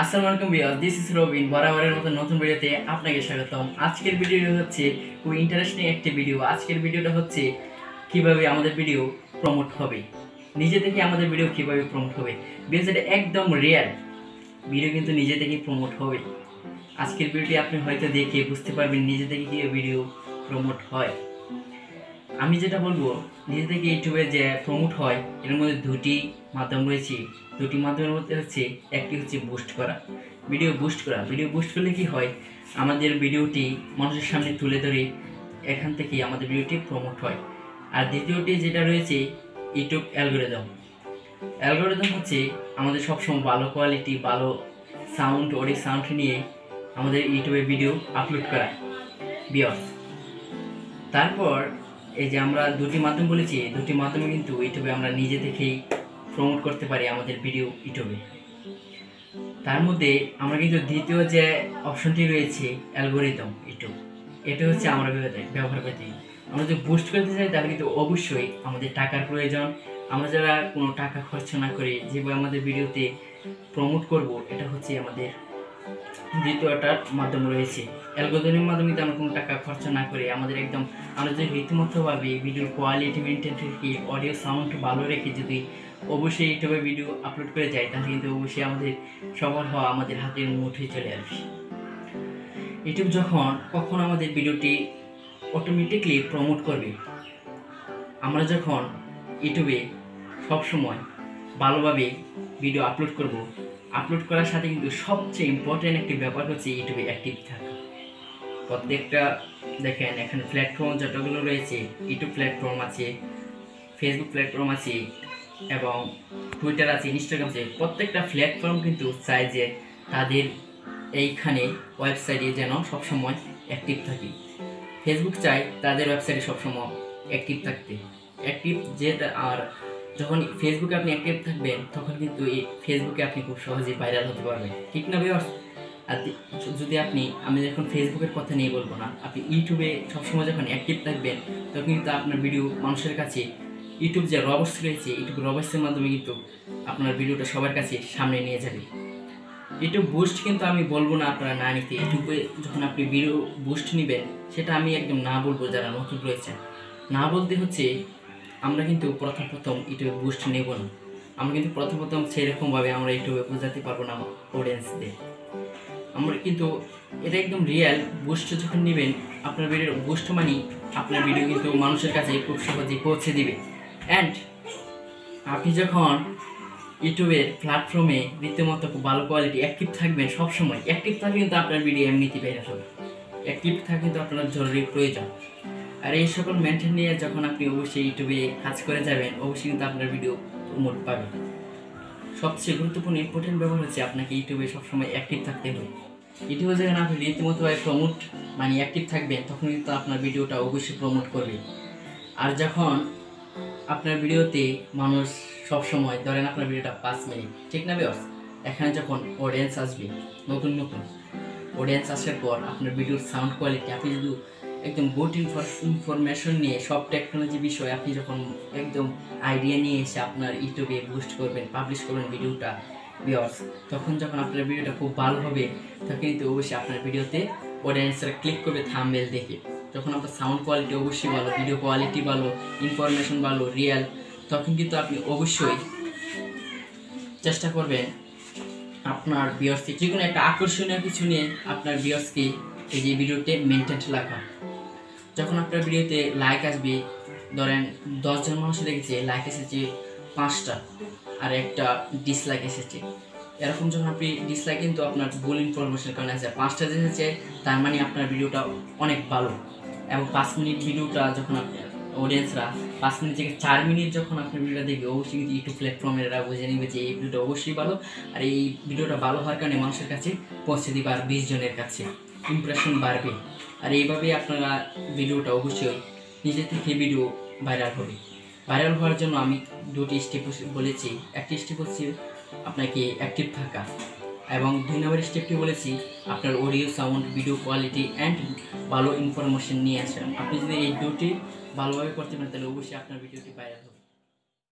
আসসালামু আলাইকুম viewers, this is Robin. বরাবরের মতো নতুন ভিডিওতে আপনাকে স্বাগতম। আজকের ভিডিওটা হচ্ছে খুব ইন্টারেস্টিং একটি ভিডিও। আজকের ভিডিওটা হচ্ছে কিভাবে আমাদের ভিডিও প্রমোট হবে, নিজে থেকে আমাদের ভিডিও কিভাবে প্রমোট হবে। ভিডিওটা একদম রিয়েল ভিডিও, কিন্তু নিজে থেকেই প্রমোট হবে। আজকের ভিডিওটি আপনি হয়তো দেখে বুঝতে পারবেন নিজে থেকে কি ভিডিও প্রমোট হয়। আমি যেটা বলবো, নিজে থেকে ইউটিউবে যে প্রমোট হয় এর মধ্যে দুটি মাধ্যম রয়েছে। দুটি মাধ্যমের মধ্যে হচ্ছে একটি হচ্ছে বুস্ট করা, ভিডিও বুস্ট করা। ভিডিও বুস্ট করলে কি হয়, আমাদের ভিডিওটি মানুষের সামনে তুলে ধরে এখান থেকে আমাদের ভিডিওটি প্রমোট হয়। আর দ্বিতীয়টি যেটা রয়েছে ইউটিউব অ্যালগরিদম। অ্যালগরিদম হচ্ছে আমাদের সবসময় ভালো কোয়ালিটি, ভালো সাউন্ড, অডিও সাউন্ড নিয়ে আমাদের ইউটিউবে ভিডিও আপলোড করা ভিউয়ার্স। তারপর এই যে আমরা দুটি মাধ্যম বলেছি, দুটি মাধ্যমে কিন্তু ইউটিউবে আমরা নিজে থেকেই প্রমোট করতে পারি আমাদের ভিডিও ইউটিউবে। তার মধ্যে আমরা কিন্তু দ্বিতীয় যে অপশনটি রয়েছে অ্যালগরিদম ইউটিউব, এটা হচ্ছে আমরা ব্যবহার করতে। আমরা যদি বুস্ট করতে চাই তাহলে কিন্তু অবশ্যই আমাদের টাকার প্রয়োজন। আমরা যারা কোনো টাকা খরচ না করে যেভাবে আমাদের ভিডিওতে প্রমোট করব, এটা হচ্ছে আমাদের দ্বিতীয়টার মাধ্যম রয়েছে। অ্যালগরিদমের মাধ্যমে কিন্তু আমরা কোনো টাকা খরচ না করে আমরা যদি রীতিমতোভাবে ভিডিওর কোয়ালিটি মেনটেন রেখে, অডিও সাউন্ড ভালো রেখে যদি অবশ্যই ইউটিউবে ভিডিও আপলোড করে যাই, তাহলে কিন্তু অবশ্যই আমাদের সফল হওয়া আমাদের হাতের মুঠোয় চলে আসবে। ইউটিউব কখন আমাদের ভিডিওটি অটোমেটিকলি প্রমোট করবে, আমরা যখন ইউটিউবে সবসময় ভালোভাবে ভিডিও আপলোড করব। আপলোড করার সাথে কিন্তু সবচেয়ে ইম্পর্টেন্ট একটি ব্যাপার হচ্ছে ইউটিউবে অ্যাক্টিভ থাকা। প্রত্যেকটা দেখেন এখানে প্ল্যাটফর্ম যতগুলো রয়েছে, ইউটিউব প্ল্যাটফর্ম আছে, ফেসবুক প্ল্যাটফর্ম আছে এবং টুইটার আছে, ইনস্টাগ্রাম আছে। প্রত্যেকটা প্ল্যাটফর্ম কিন্তু চায় যে তাদের এইখানে ওয়েবসাইটে যেন সবসময় অ্যাক্টিভ থাকে। ফেসবুক চায় তাদের ওয়েবসাইটে সবসময় অ্যাক্টিভ থাকতে, আর যখন ফেসবুকে আপনি অ্যাক্টিভ থাকবেন তখন কিন্তু এই ফেসবুকে আপনি খুব সহজেই ভাইরাল হতে পারবেন, ঠিক না ভিউয়ার্স? আর যদি আমি এখন ফেসবুকের কথা নিয়ে বলবো না, আপনি ইউটিউবে সবসময় যখন অ্যাক্টিভ থাকবেন তখন কিন্তু আপনার ভিডিও মানুষের কাছে, ইউটিউব যে রবার্স রয়েছে, ইউটিউব রবার্সের মাধ্যমে কিন্তু আপনার ভিডিওটা সবার কাছে সামনে নিয়ে যাবে। ইউটিউব বুস্ট কিন্তু আমি বলবো না আপনারা না নিতে। ইউটিউবে যখন আপনি ভিডিও বুস্ট নেবেন, সেটা আমি একদম না বলবো। যারা নতুন রয়েছে না বলতে হচ্ছে, আমরা কিন্তু প্রথম ইউটিউবে বুস্ট নেব না। আমরা কিন্তু প্রথম সেরকমভাবে আমরা ইউটিউবে বোঝাতে পারবো না অডিয়েন্সদের। আমরা কিন্তু এটা একদম রিয়েল। বুস্ট যখন নেবেন, আপনার ভিডিও বুস্ট মানি আপনার ভিডিও কিন্তু মানুষের কাছে খুব সহজেই পৌঁছে দিবে। অ্যান্ড আপনি যখন ইউটিউবের প্ল্যাটফর্মে রীতিমতো খুব ভালো কোয়ালিটি অ্যাক্টিভ থাকবেন, সবসময় অ্যাক্টিভ থাকলে কিন্তু আপনার ভিডিও এমনিতেই বের হবে। অ্যাক্টিভ থাকা কিন্তু আপনার জরুরি প্রয়োজন। আর এই সকল মেনটেন নিয়ে যখন আপনি অবশ্যই ইউটিউবে কাজ করে যাবেন, অবশ্যই কিন্তু আপনার ভিডিও প্রমোট পাবেন। সবচেয়ে গুরুত্বপূর্ণ ইম্পর্টেন্ট ব্যাপার হচ্ছে আপনাকে ইউটিউবে সবসময় অ্যাক্টিভ থাকতে হবে। ইউটিউবে যখন আপনি রীতিমতোভাবে প্রমোট অ্যাক্টিভ থাকবেন, তখন কিন্তু আপনার ভিডিওটা অবশ্যই প্রমোট করবে। আর যখন আপনার ভিডিওতে মানুষ সবসময় ধরেন আপনার ভিডিওটা 5 মিনিট, ঠিক না ভিউয়ার্স? এখানে যখন অডিয়েন্স আসবে, নতুন অডিয়েন্স আসার পর আপনার ভিডিওর সাউন্ড কোয়ালিটি, আপনি যদি একদম গুড ইনফরমেশন নিয়ে সব টেকনোলজি বিষয়ে আপনি যখন একদম আইডিয়া নিয়ে এসে আপনার ইউটিউবে বুস্ট করবেন, পাবলিশ করবেন ভিডিওটা ভিউয়ার্স, তখন যখন আপনার ভিডিওটা খুব ভালো হবে, তখন কিন্তু অবশ্যই আপনার ভিডিওতে অডিয়েন্সরা ক্লিক করবে থাম্বনেল দেখে। যখন আপনার সাউন্ড কোয়ালিটি অবশ্যই ভালো, ভিডিও কোয়ালিটি ভালো, ইনফরমেশন ভালো, রিয়েল, তখন কিন্তু আপনি অবশ্যই চেষ্টা করবেন আপনার ভিউয়ার্সকে যে কোনো একটা আকর্ষণীয় কিছু নিয়ে আপনার ভিউয়ার্সকে এই যে ভিডিওতে মেনটেন রাখা। যখন আপনার ভিডিওতে লাইক আসবে, ধরেন 10 জন মানুষ দেখেছে, লাইক এসেছে 5টা আর একটা ডিসলাইক এসেছে, এরকম যখন আপনি ডিসলাইক কিন্তু আপনার ভুল ইনফরমেশনের কারণে আছে। 5টা এসেছে, তার মানে আপনার ভিডিওটা অনেক ভালো। এবং 5 মিনিট ভিডিওটা যখন আপনার অডিয়েন্সরা 5 মিনিট থেকে 4 মিনিট যখন আপনার ভিডিওটা দেখবে, অবশ্যই কিন্তু ইউটিউব প্ল্যাটফর্মের এরা বুঝে নেবে যে এই ভিডিওটা অবশ্যই ভালো। আর এই ভিডিওটা ভালো হওয়ার কারণে মানুষের কাছে পৌঁছে দিবে, আর 20 জনের কাছে ইমপ্রেশন বাড়বে। আর এইভাবে আপনারা ভিডিওটা অবশ্যই নিজে থেকে ভিডিও ভাইরাল হবে। ভাইরাল হওয়ার জন্য আমি 2টি স্টেপ বলেছি। একটি স্টেপ হচ্ছে আপনাকে অ্যাক্টিভ থাকা, এবং 2 নম্বর স্টেপটি বলেছি আপনার audio sound, video quality and ভালো ইনফরমেশন নিয়ে আসা। আপনি যদি এই 2টি ভালোভাবে করতে পারেন, তাহলে অবশ্যই আপনার ভিডিওটি ভাইরাল হবে।